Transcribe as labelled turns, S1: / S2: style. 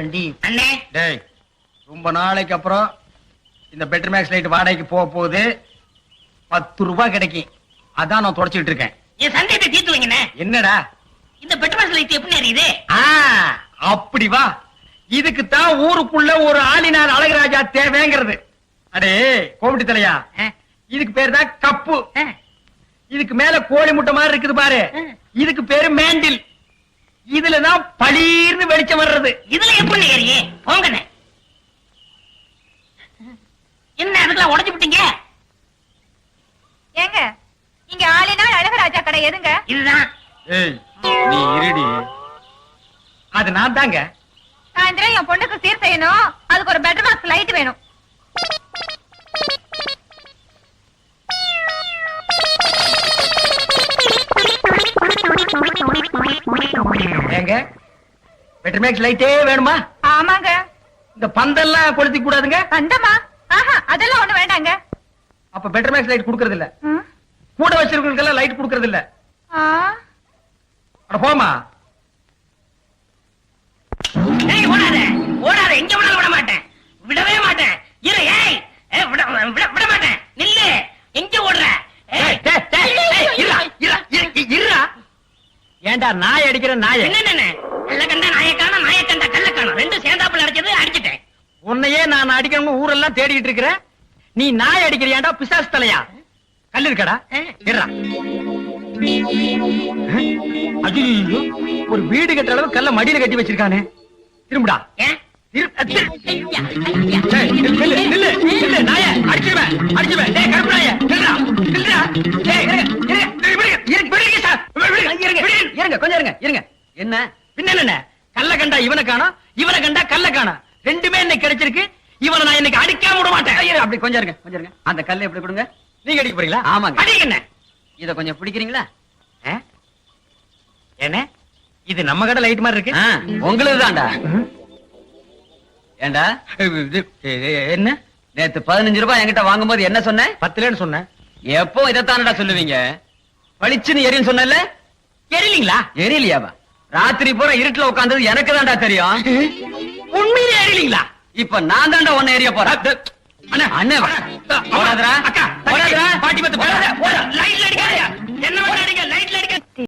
S1: அண்ணே
S2: டேய் ரொம்ப நாளைக்கு அப்புறம் இந்த பெட்டர் மேக்ஸ் லைட் வாடகைக்கு போக போகுது. 10 ரூபாய் கிடைக்கும். அதான் நான் தொடச்சிட்டு இருக்கேன்.
S1: என் சந்தேகத்தை தீர்த்து வைங்கண்ணே.
S2: என்னடா
S1: இந்த பெட்ரோல் லைட் எப்படி எரியுது?
S2: அப்படி வா. இதுக்கு தான் ஊருக்குள்ள ஒரு ஆளினார் அழகராஜா தேவைங்கிறது. அடே கோமிட்டி தலையா, இதுக்கு பேர் தான் கப்பு. இதுக்கு மேல கோழி முட்டை மாதிரி இருக்குது பாரு, இதுக்கு பேரு மேண்டில். இதுலதான் பளீர்னு வெளிச்சம் வர்றது.
S1: இதுல எப்படி ஏறியே போங்கண்ணே. என்ன அதுக்கெல்லாம் உடைச்சு விட்டீங்க?
S3: ஏங்க இங்க ஆளினால் அழகராஜா கடை எதுங்க?
S1: இதுதான்.
S2: ஏய் நீ இருடி. அது நான் தாங்க.
S3: சாயந்தரம் என் பொண்ணுக்கு சீர் செய்யணும், அதுக்கு ஒரு பெட்டர் பாக்ஸ் லைட் வேணும்.
S2: ஏங்க பெட்டர் மேக்ஸ் லைட்டே வேணுமா?
S3: ஆமாங்க.
S2: இந்த பந்தெல்லாம் கொளுத்தி கூடாதுங்க.
S3: அந்தமா அதெல்லாம் ஒண்ணு வேண்டாங்க.
S2: அப்ப பெட்டர் மேக்ஸ் லைட் குடுக்கறது இல்ல.
S3: ம்.
S2: கூட வச்சிருக்கவங்களுக்கெல்லாம் லைட் குடுக்கறது இல்ல.
S3: ஆ.
S2: அட போமா.
S1: ஏய் ஓடாத ஓடாத, எங்க வேணாலும் விட மாட்டேன், விடவே மாட்டேன். இரு ஏய் விட மாட்டேன். நில்லு, எங்க ஓடுற?
S2: ஏண்டா நாய் அடிக்கிற நாய?
S1: என்ன கல்ல கண்டா நாயக்கான, நாயக்கண்டா கல்ல காணும், ரெண்டு சேர்ந்தாப்புல அடிச்சது அடிச்சிட்டேன்.
S2: உன்னையே நான் அடிக்கணும்னு ஊரெல்லாம் தேடிட்டு இருக்கிற. நீ நாய் அடிக்கிறியாண்டா பிசாசு தலையா? கல்லு இருக்கடா, இருடா. ஐயோ, ஒரு வீடு கட்டுற அளவு கல்ல மடியில கட்டி வச்சிருக்கானே. திரும்புடா.
S1: ஏன்?
S2: டேய், நில்லு, நில்லு, நில்லு, நாயே, அடிச்சிடுவேன், அடிச்சிடுவேன். டேய், கருப்பு நாயே, நில்லுடா, நில்லுடா. டேய், இருங்க, கொஞ்சம் இருங்க, இருங்க. என்ன பின்ன என்ன? கல்ல கண்டா இவனை காணோம், இவனை கண்டா கல்ல காணோம். ரெண்டுமே இன்னைக்கு கிடைச்சிருக்கு. இவனை நான் இன்னைக்கு அடிக்காம விட மாட்டேன். அப்படி கொஞ்சம் இருங்க, கொஞ்சம் இருங்க. அந்த கல்லை எப்படி கொடுங்க. நீங்க அடிக்க போறீங்களா? ஆமாங்க.
S1: அடிக்கண்ணே.
S2: இத கொஞ்சம் பிடிக்கிறீங்களா? என்ன இது நம்ம கடை லைட் மாதிரி இருக்கு? உங்களுக்கு தான்டா. ஏண்டா என்ன நேத்து 15 ரூபாய் என்கிட்ட வாங்கும்போது என்ன சொன்ன? 10 சொன்னேன். எப்போ இதைத்தானடா சொல்லுவீங்க? பளிச்சுன்னு எரியும் சொன்னல, எரியலீங்களா? எரியலையாவா? ராத்திரி பூரா இருட்டுல உட்கார்ந்தது எனக்கு தான்டா தெரியும். உண்மையிலே எரியலீங்களா? இப்ப நான் தான்டா ஒன்ன எரிய போறேன். அண்ணா அண்ணா போடாதடா,
S1: அக்கா
S2: போடாதடா, பாட்டி பத்து போடாத.
S1: லைட்ல அடிக்காதயா, என்ன பண்ண அடிக்க, லைட்ல அடிக்க.